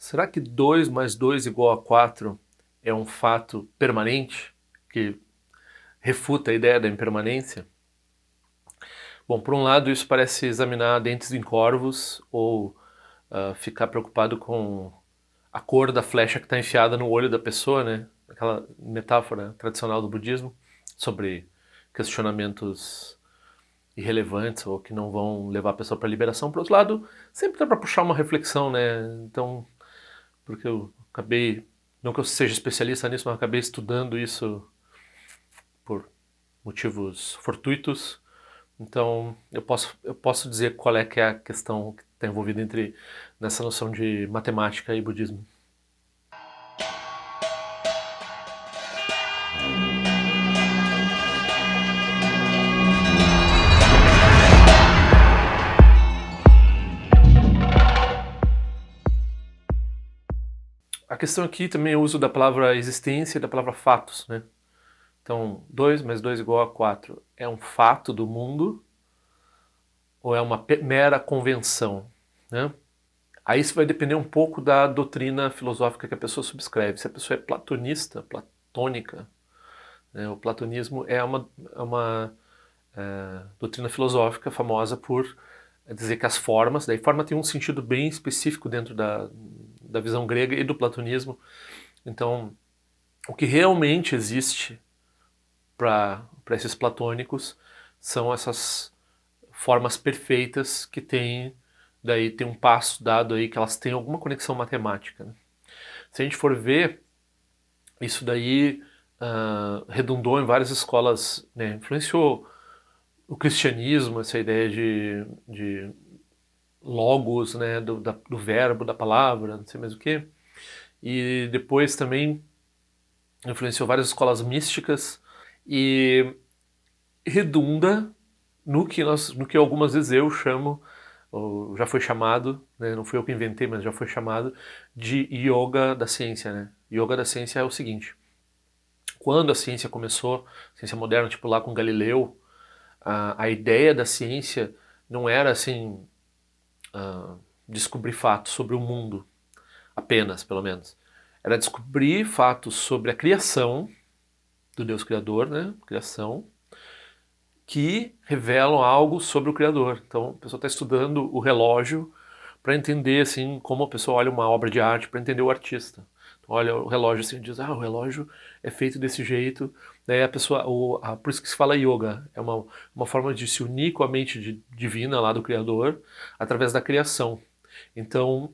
Será que 2 mais 2 igual a 4 é um fato permanente que refuta a ideia da impermanência? Bom, por um lado, isso parece examinar dentes em corvos ou ficar preocupado com a cor da flecha que está enfiada no olho da pessoa, né? Aquela metáfora tradicional do budismo sobre questionamentos irrelevantes ou que não vão levar a pessoa para a liberação. Por outro lado, sempre dá para puxar uma reflexão, né? Então, porque eu acabei, não que eu seja especialista nisso, mas eu acabei estudando isso por motivos fortuitos. Então, eu posso dizer qual é que é a questão que está envolvida nessa noção de matemática e budismo. A questão aqui também é o uso da palavra existência e da palavra fatos, né? Então, 2 mais 2 igual a 4 é um fato do mundo ou é uma mera convenção, né? Aí isso vai depender um pouco da doutrina filosófica que a pessoa subscreve. Se a pessoa é platonista, platônica, né? O platonismo é uma doutrina filosófica famosa por dizer que as formas, daí forma tem um sentido bem específico dentro da visão grega e do platonismo. Então, o que realmente existe para esses platônicos são essas formas perfeitas que daí tem um passo dado aí que elas têm alguma conexão matemática, né? Se a gente for ver, isso daí redundou em várias escolas, né? Influenciou o cristianismo, essa ideia de logos, né? Do verbo, da palavra, não sei mais o que. E depois também influenciou várias escolas místicas e redunda no que algumas vezes eu chamo, ou já foi chamado, né, não fui eu que inventei, mas já foi chamado, de yoga da ciência. Né? Yoga da ciência é o seguinte: quando a ciência começou, a ciência moderna, tipo lá com Galileu, a ideia da ciência não era assim, descobrir fatos sobre o mundo, apenas, pelo menos. Era descobrir fatos sobre a criação do Deus Criador, né? Criação, que revelam algo sobre o Criador. Então, a pessoa está estudando o relógio para entender assim como a pessoa olha uma obra de arte, para entender o artista. Então, olha o relógio assim e diz, o relógio é feito desse jeito. Daí a pessoa, por isso que se fala yoga, é uma forma de se unir com a mente divina lá do Criador através da criação. Então,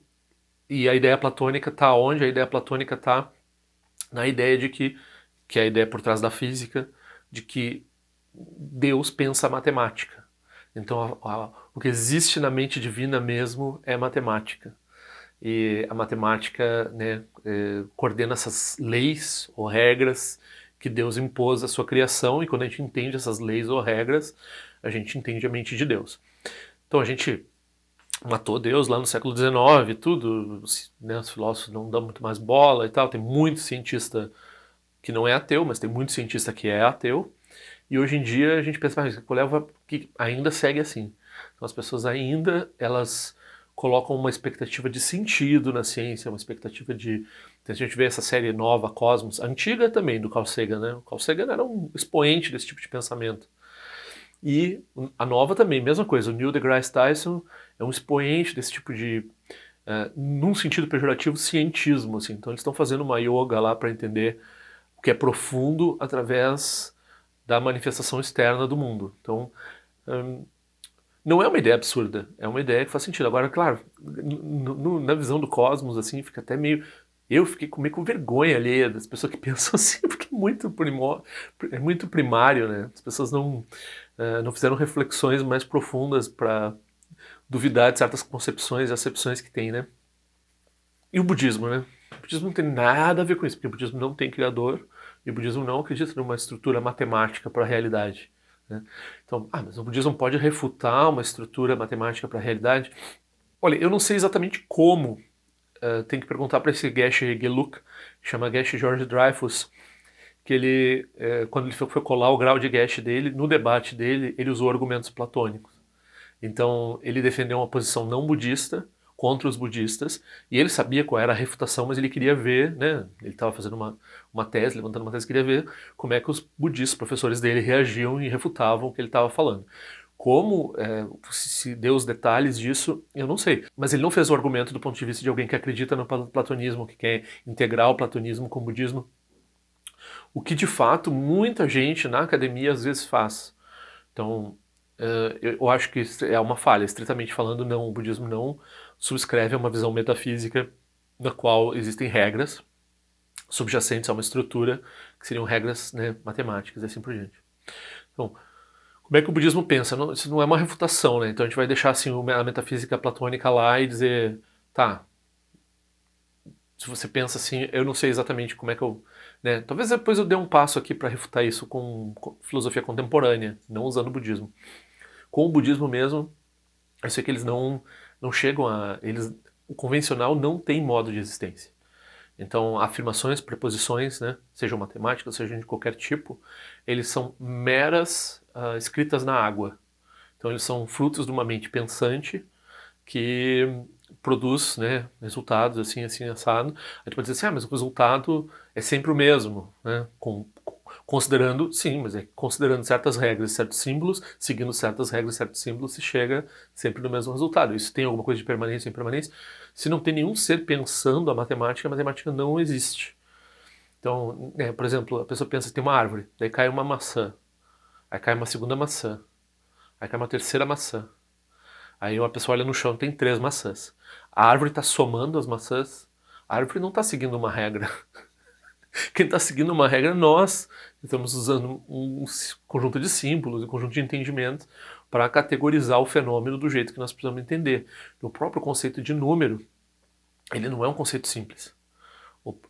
e a ideia platônica está onde? A ideia platônica está na ideia de que é a ideia por trás da física, de que Deus pensa a matemática. Então, o que existe na mente divina mesmo é matemática. E a matemática, né, coordena essas leis ou regras que Deus impôs à sua criação, e quando a gente entende essas leis ou regras, a gente entende a mente de Deus. Então a gente matou Deus lá no século XIX, tudo, né, os filósofos não dão muito mais bola e tal, tem muito cientista que não é ateu, mas tem muito cientista que é ateu. E hoje em dia a gente pensa, mas leva que ainda segue assim. Então as pessoas ainda, elas colocam uma expectativa de sentido na ciência, uma expectativa de... Então, a gente vê essa série nova, Cosmos, antiga também, do Carl Sagan, né? O Carl Sagan era um expoente desse tipo de pensamento. E a nova também, mesma coisa, o Neil deGrasse Tyson é um expoente desse tipo de, num sentido pejorativo, cientismo, assim. Então eles estão fazendo uma yoga lá para entender o que é profundo através da manifestação externa do mundo. Então, não é uma ideia absurda, é uma ideia que faz sentido. Agora, claro, na visão do cosmos, assim, fica até meio... Eu fiquei meio com vergonha alheia das pessoas que pensam assim, porque é muito primário, né? As pessoas não fizeram reflexões mais profundas para duvidar de certas concepções e acepções que tem, né? E o budismo, né? O budismo não tem nada a ver com isso, porque o budismo não tem criador e o budismo não acredita numa estrutura matemática para a realidade, né? Então, mas o budismo pode refutar uma estrutura matemática para a realidade? Olha, eu não sei exatamente como. Tem que perguntar para esse Geshe Geluk, que chama Geshe George Dreyfus, que ele, quando ele foi colar o grau de Geshe dele, no debate dele, ele usou argumentos platônicos. Então, ele defendeu uma posição não budista, contra os budistas, e ele sabia qual era a refutação, mas ele queria ver, né, ele estava fazendo uma tese, levantando uma tese, queria ver como é que os budistas, professores dele, reagiam e refutavam o que ele estava falando. Como se deu os detalhes disso, eu não sei. Mas ele não fez o argumento do ponto de vista de alguém que acredita no platonismo, que quer integrar o platonismo com o budismo. O que de fato muita gente na academia às vezes faz. Então, eu acho que é uma falha. Estritamente falando, não, o budismo não subscreve a uma visão metafísica na qual existem regras subjacentes a uma estrutura que seriam regras, né, matemáticas e assim por diante. Então, como é que o budismo pensa? Não, isso não é uma refutação, né? Então a gente vai deixar assim a metafísica platônica lá e dizer, tá, se você pensa assim, eu não sei exatamente como é que eu, né? Talvez depois eu dê um passo aqui para refutar isso com filosofia contemporânea, não usando o budismo. Com o budismo mesmo, eu sei que eles não chegam a, eles, o convencional não tem modo de existência. Então, afirmações, preposições, né, sejam matemáticas, sejam de qualquer tipo, eles são meras escritas na água. Então, eles são frutos de uma mente pensante que produz, né, resultados assim, assim, assado. A gente pode dizer assim, mas o resultado é sempre o mesmo, né, considerando, sim, mas é considerando certas regras, certos símbolos, seguindo certas regras, certos símbolos, se chega sempre no mesmo resultado. Isso tem alguma coisa de permanência ou impermanência? Se não tem nenhum ser pensando a matemática não existe. Então, por exemplo, a pessoa pensa que tem uma árvore, daí cai uma maçã, aí cai uma segunda maçã, aí cai uma terceira maçã. Aí uma pessoa olha no chão, tem 3 maçãs. A árvore está somando as maçãs. A árvore não está seguindo uma regra. Quem está seguindo uma regra é nós. Estamos usando um conjunto de símbolos, um conjunto de entendimentos para categorizar o fenômeno do jeito que nós precisamos entender. O próprio conceito de número, ele não é um conceito simples.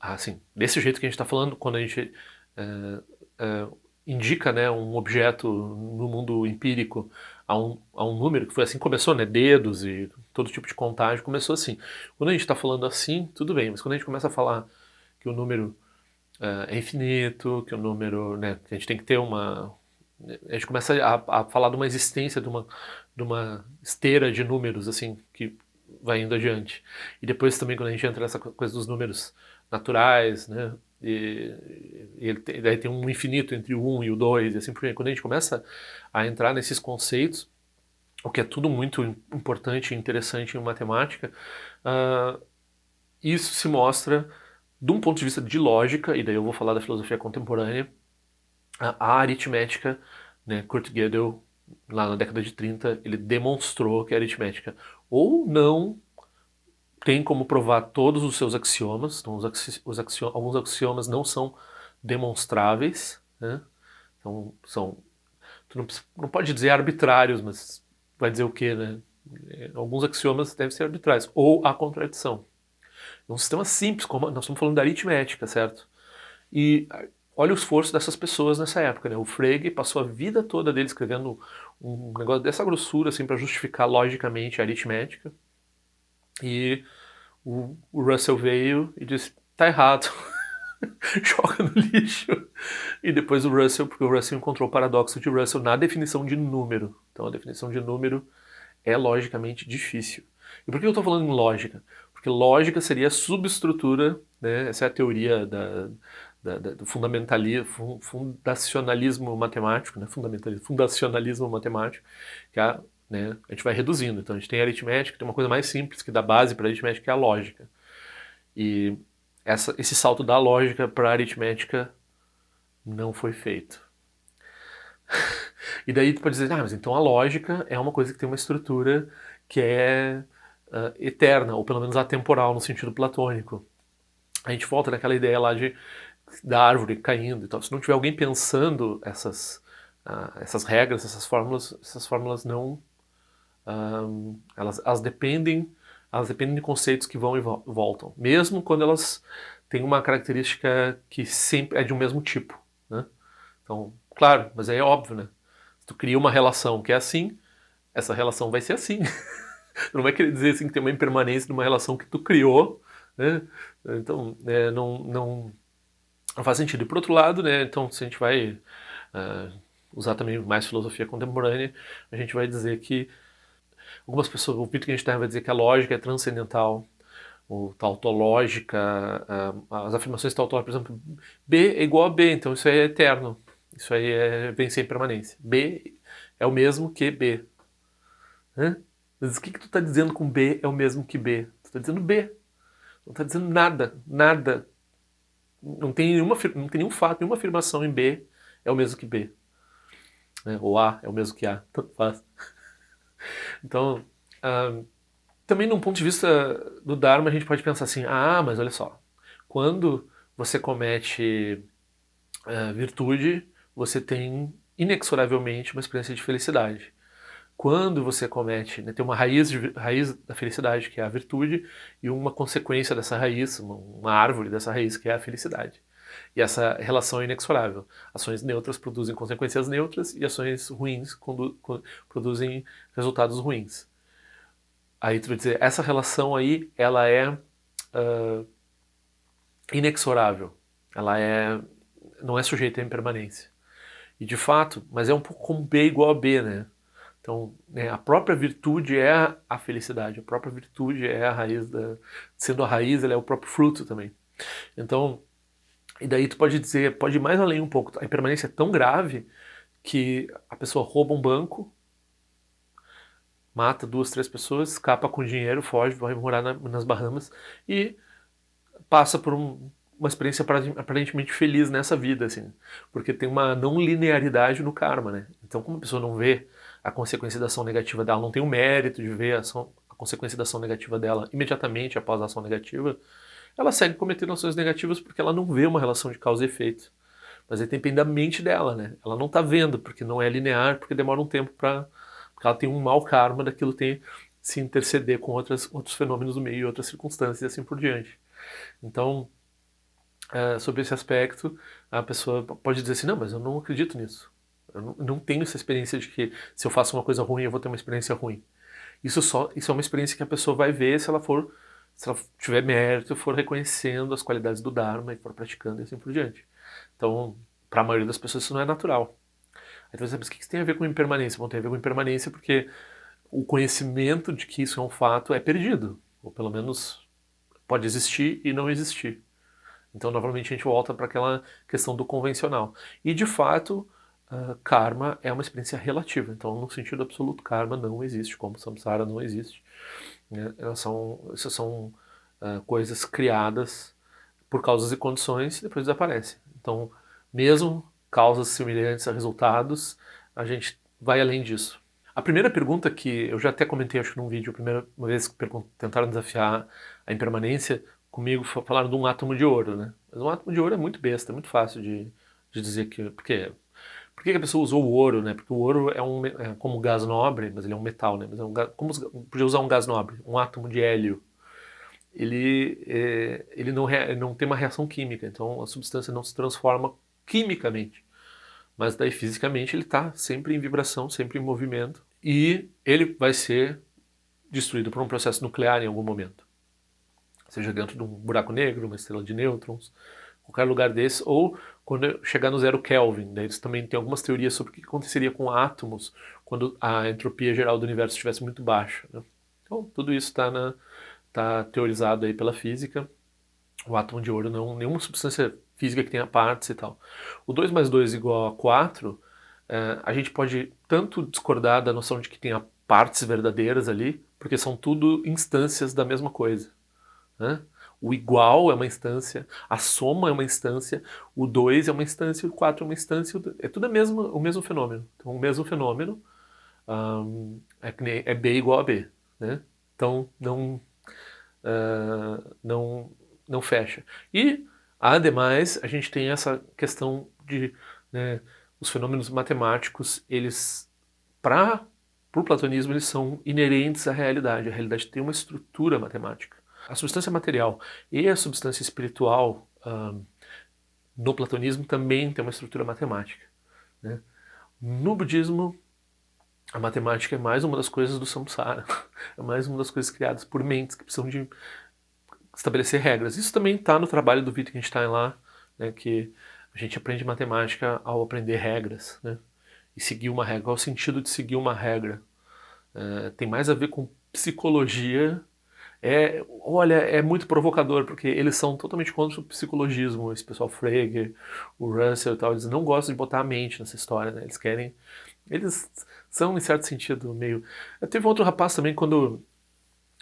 Assim, desse jeito que a gente está falando, quando a gente indica, né, um objeto no mundo empírico a um número, que foi assim que começou, né, dedos e todo tipo de contagem, começou assim. Quando a gente está falando assim, tudo bem, mas quando a gente começa a falar que o número é infinito, que o número, né, que a gente tem que ter uma... A gente começa a falar de uma existência, de uma esteira de números, assim, que vai indo adiante. E depois também quando a gente entra nessa coisa dos números naturais, né, daí tem um infinito entre o 1 e o 2, e assim por diante. Quando a gente começa a entrar nesses conceitos, o que é tudo muito importante e interessante em matemática, isso se mostra de um ponto de vista de lógica, e daí eu vou falar da filosofia contemporânea, a aritmética, né, Kurt Gödel, lá na década de 30, ele demonstrou que a aritmética ou não tem como provar todos os seus axiomas, então alguns axiomas não são demonstráveis, né? Então, tu não pode dizer arbitrários, mas vai dizer o quê, né? Alguns axiomas devem ser arbitrários, ou há contradição. É um sistema simples, como nós estamos falando da aritmética, certo? E olha o esforço dessas pessoas nessa época, né? O Frege passou a vida toda dele escrevendo um negócio dessa grossura, assim, para justificar logicamente a aritmética. E o Russell veio e disse, tá errado, joga no lixo. E depois o Russell, porque o Russell encontrou o paradoxo de Russell na definição de número. Então a definição de número é logicamente difícil. E por que eu estou falando em lógica? Porque lógica seria a subestrutura, né? Essa é a teoria do fundacionalismo matemático, né? Fundacionalismo matemático, que né, a gente vai reduzindo. Então a gente tem a aritmética, tem uma coisa mais simples que dá base para a aritmética, que é a lógica. E esse salto da lógica para a aritmética não foi feito. E daí tu pode dizer, mas então a lógica é uma coisa que tem uma estrutura que é eterna, ou pelo menos atemporal no sentido platônico. A gente volta naquela ideia lá da árvore caindo e tal. Se não tiver alguém pensando essas regras, essas fórmulas não... elas dependem de conceitos que vão e voltam. Mesmo quando elas têm uma característica que sempre é de um mesmo tipo, né? Então, claro, mas aí é óbvio, né? Se tu cria uma relação que é assim, essa relação vai ser assim. Tu não vai querer dizer assim que tem uma impermanência de uma relação que tu criou, né? Então, não faz sentido. E por outro lado, né, então se a gente vai usar também mais filosofia contemporânea, a gente vai dizer que Algumas pessoas, o Wittgenstein vai dizer que a lógica é transcendental, ou tautológica, as afirmações tautológicas, por exemplo, B é igual a B, então isso aí é eterno, isso aí vem sem permanência. B é o mesmo que B. Hã? Mas o que tu está dizendo com B é o mesmo que B? Tu está dizendo B, não está dizendo nada, nada. Não tem nenhum fato, nenhuma afirmação em B é o mesmo que B. Né? Ou A é o mesmo que A, tanto faz. Então, ah, também num ponto de vista do Dharma, a gente pode pensar assim, mas olha só, quando você comete virtude, você tem inexoravelmente uma experiência de felicidade. Quando você comete, né, tem uma raiz da felicidade, que é a virtude, e uma consequência dessa raiz, uma árvore dessa raiz, que é a felicidade. E essa relação é inexorável. Ações neutras produzem consequências neutras e ações ruins produzem resultados ruins. Aí tu vai dizer, essa relação aí, ela é inexorável. Ela não é sujeita à impermanência. E de fato, mas é um pouco como B igual a B, né? Então, né, a própria virtude é a felicidade, a própria virtude é a raiz sendo a raiz, ela é o próprio fruto também. Então, e daí tu pode dizer, pode ir mais além um pouco. A impermanência é tão grave que a pessoa rouba um banco, mata 2, 3 pessoas, escapa com dinheiro, foge, vai morar nas Bahamas e passa por uma experiência aparentemente feliz nessa vida, assim, porque tem uma não linearidade no karma, né? Então, como a pessoa não vê a consequência da ação negativa dela, não tem o mérito de ver a consequência da ação negativa dela imediatamente após a ação negativa, ela segue cometendo ações negativas porque ela não vê uma relação de causa e efeito. Mas aí depende da mente dela, né? Ela não tá vendo, porque não é linear, porque demora um tempo porque ela tem um mau karma daquilo tem se interceder com outros fenômenos no meio e outras circunstâncias e assim por diante. Então, sobre esse aspecto, a pessoa pode dizer assim, não, mas eu não acredito nisso. Eu não tenho essa experiência de que se eu faço uma coisa ruim, eu vou ter uma experiência ruim. Isso é uma experiência que a pessoa vai ver se ela tiver mérito, for reconhecendo as qualidades do Dharma e for praticando e assim por diante. Então, para a maioria das pessoas isso não é natural. Aí você pensa, mas o que isso tem a ver com impermanência? Bom, tem a ver com impermanência porque o conhecimento de que isso é um fato é perdido. Ou pelo menos pode existir e não existir. Então, novamente, a gente volta para aquela questão do convencional. E, de fato, karma é uma experiência relativa. Então, no sentido absoluto, karma não existe, como samsara não existe. Né? Essas são coisas criadas por causas e condições e depois desaparecem. Então, mesmo causas semelhantes a resultados, a gente vai além disso. A primeira pergunta que eu já até comentei, acho que num vídeo, a primeira vez que tentaram desafiar a impermanência comigo, falaram de um átomo de ouro, né? Mas um átomo de ouro é muito besta, é muito fácil de dizer que... Por que a pessoa usou o ouro, né? Porque o ouro é como gás nobre, mas ele é um metal, né? Mas como podia usar um gás nobre? Um átomo de hélio. Ele não tem uma reação química, então a substância não se transforma quimicamente. Mas daí fisicamente ele está sempre em vibração, sempre em movimento, e ele vai ser destruído por um processo nuclear em algum momento. Seja dentro de um buraco negro, uma estrela de nêutrons, qualquer lugar desse, ou quando chegar no 0 Kelvin. Daí eles também têm algumas teorias sobre o que aconteceria com átomos quando a entropia geral do universo estivesse muito baixa. Né? Então, tudo isso está teorizado aí pela física. O átomo de ouro não, nenhuma substância física que tenha partes e tal. O 2 mais 2 igual a 4, a gente pode tanto discordar da noção de que tenha partes verdadeiras ali, porque são tudo instâncias da mesma coisa. Né? O igual é uma instância, a soma é uma instância, o 2 é uma instância, o 4 é uma instância, é tudo o mesmo fenômeno. Então, o mesmo fenômeno é B igual a B. Né? Então, não, não fecha. E, ademais, a gente tem essa questão de, né, os fenômenos matemáticos, eles, para o platonismo, eles são inerentes à realidade. A realidade tem uma estrutura matemática. A substância material e a substância espiritual no platonismo também tem uma estrutura matemática. Né? No budismo, a matemática é mais uma das coisas do samsara, é mais uma das coisas criadas por mentes que precisam de estabelecer regras. Isso também está no trabalho do Wittgenstein lá, né, que a gente aprende matemática ao aprender regras, né, e seguir uma regra. Qual é o sentido de seguir uma regra? tem mais a ver com psicologia. Olha, é muito provocador, porque eles são totalmente contra o psicologismo, esse pessoal Frege, o Russell e tal, eles não gostam de botar a mente nessa história, né? Eles são, em certo sentido, meio... Teve um outro rapaz também, quando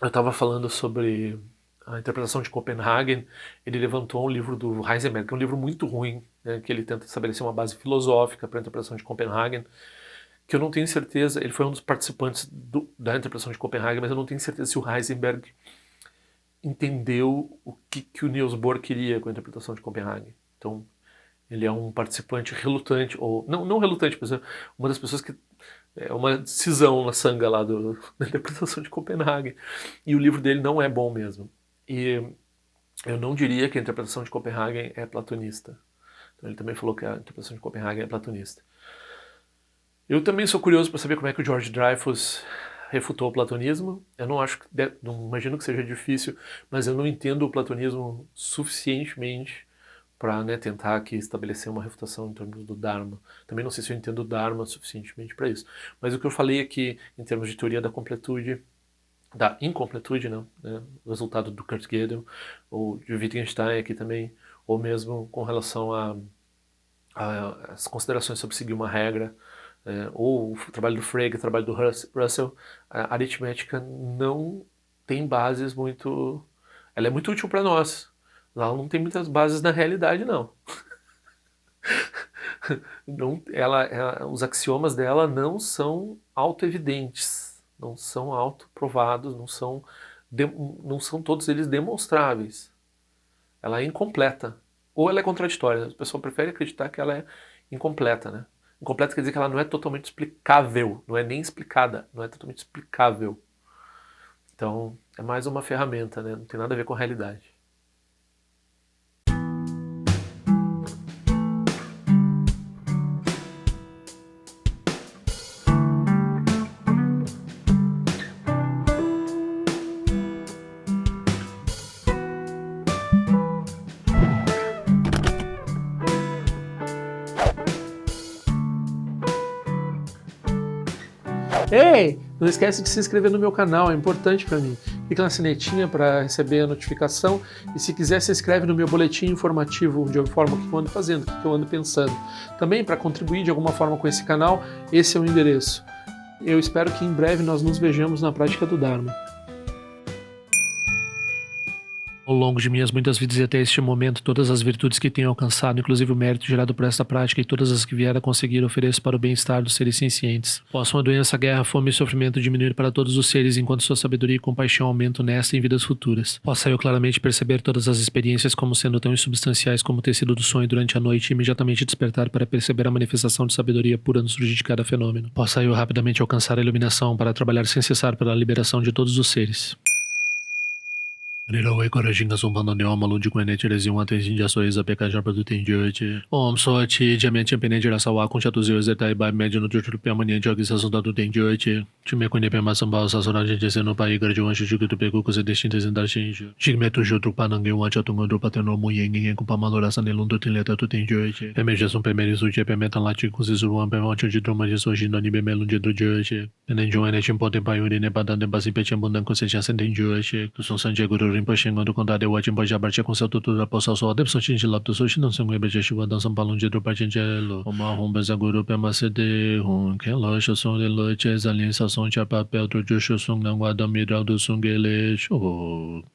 eu estava falando sobre a interpretação de Copenhagen, ele levantou um livro do Heisenberg, que é um livro muito ruim, né, que ele tenta estabelecer uma base filosófica para a interpretação de Copenhagen, que eu não tenho certeza, ele foi um dos participantes da interpretação de Copenhagen, mas eu não tenho certeza se o Heisenberg entendeu o que o Niels Bohr queria com a interpretação de Copenhagen. Então, ele é um participante relutante, ou não relutante, mas é uma das pessoas que é uma decisão na sanga lá da interpretação de Copenhagen. E o livro dele não é bom mesmo. E eu não diria que a interpretação de Copenhagen é platonista. Então, ele também falou que a interpretação de Copenhagen é platonista. Eu também sou curioso para saber como é que o George Dreyfus refutou o platonismo. Eu não acho, não imagino que seja difícil, mas eu não entendo o platonismo suficientemente para, né, tentar aqui estabelecer uma refutação em termos do Dharma. Também não sei se eu entendo o Dharma suficientemente para isso. Mas o que eu falei aqui, em termos de teoria da completude, da incompletude, não, né, o resultado do Kurt Gödel, ou de Wittgenstein aqui também, ou mesmo com relação às considerações sobre seguir uma regra, ou o trabalho do Frege, o trabalho do Russell, a aritmética não tem bases muito... Ela é muito útil para nós. Ela não tem muitas bases na realidade, não. Os axiomas dela não são autoevidentes, não são autoprovados, não são todos eles demonstráveis. Ela é incompleta. Ou ela é contraditória. O pessoal prefere acreditar que ela é incompleta, né? Incompleta quer dizer que ela não é totalmente explicável, não é nem explicada, não é totalmente explicável. Então, é mais uma ferramenta, né? Não tem nada a ver com a realidade. Ei, não esquece de se inscrever no meu canal, é importante para mim. Clica na sinetinha para receber a notificação e se quiser se inscreve no meu boletim informativo de forma o que eu ando fazendo, o que eu ando pensando. Também para contribuir de alguma forma com esse canal, esse é o endereço. Eu espero que em breve nós nos vejamos na prática do Dharma. Ao longo de minhas muitas vidas e até este momento, todas as virtudes que tenho alcançado, inclusive o mérito gerado por esta prática e todas as que vier a conseguir, ofereço para o bem-estar dos seres cientes. Possam a doença, guerra, fome e sofrimento diminuir para todos os seres, enquanto sua sabedoria e compaixão aumentam nesta e em vidas futuras. Possa eu claramente perceber todas as experiências como sendo tão insubstanciais como o tecido do sonho durante a noite e imediatamente despertar para perceber a manifestação de sabedoria pura no surgir de cada fenômeno. Possa eu rapidamente alcançar a iluminação para trabalhar sem cessar pela liberação de todos os seres. Nirawe Korajinga Sumpano Neoma Lundi Kwene Cherezi Wante Jinja Soiza Pekajar Produtin Jote Om Sochi Jamen Champene Jirasawa Kunchatuzi Zetai Bai Mediano Jutu Piamani Jogisa Sundatu Ten Jote Chime Kwene Pema Samba Sasora Jinjese no Pai Garjuan Shujuku Peku Kuse Destintes Indar Shinju Jigmetu Jutru Panangue Wancha Tungondo Pateno Muyengi Kupamalora Sanelundu Tinleta Tutin Jote Emeja Sum Pemeri Suche Pemetan Lati Kuzizuan Pemancho de Droma de Sojino Nibe Melunde do Jote Enenjoane Chimpote Payuri Nebadan de Basi Pechambundan Kusecha Senten Jote Tuson Sanje Guru Rinpoche Ngondo Condade Wajin Boja Barche com seu tutor da Poça Só Depson Chinji Lapto Soshi não são Ebeja Shiva Dançam Palum de Drupa Chinjelo Oma Rumbeza Guru Pema Sede Hun Ken Locho Son de Loche Zalin Sasson Cha Papel Trojo Sung Nangwa Damidral do Sungele Show